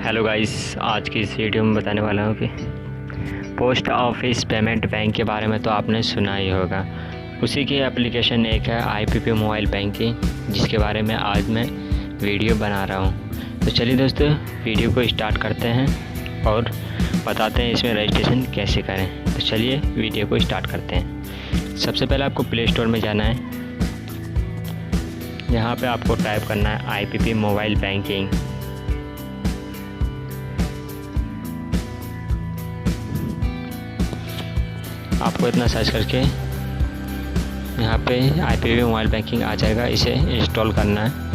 Hello guys, आज की इस वीडियो में बताने वाला हूँ कि पोस्ट ऑफिस पेमेंट बैंक के बारे में तो आपने सुना ही होगा। उसी की एप्लीकेशन एक है ippb मोबाइल बैंकिंग, जिसके बारे में आज मैं वीडियो बना रहा हूँ। तो चलिए दोस्तों, वीडियो को स्टार्ट करते हैं और बताते हैं इसमें रजिस्ट्रेशन कैसे करें। तो चलिए वीडियो को स्टार्ट करते हैं। सबसे पहले आपको प्ले स्टोर में जाना है। यहाँ पे आपको टाइप करना है ippb मोबाइल बैंकिंग। आपको इतना सर्च करके यहाँ पे ippb मोबाइल बैंकिंग आ जाएगा, इसे इंस्टॉल करना है।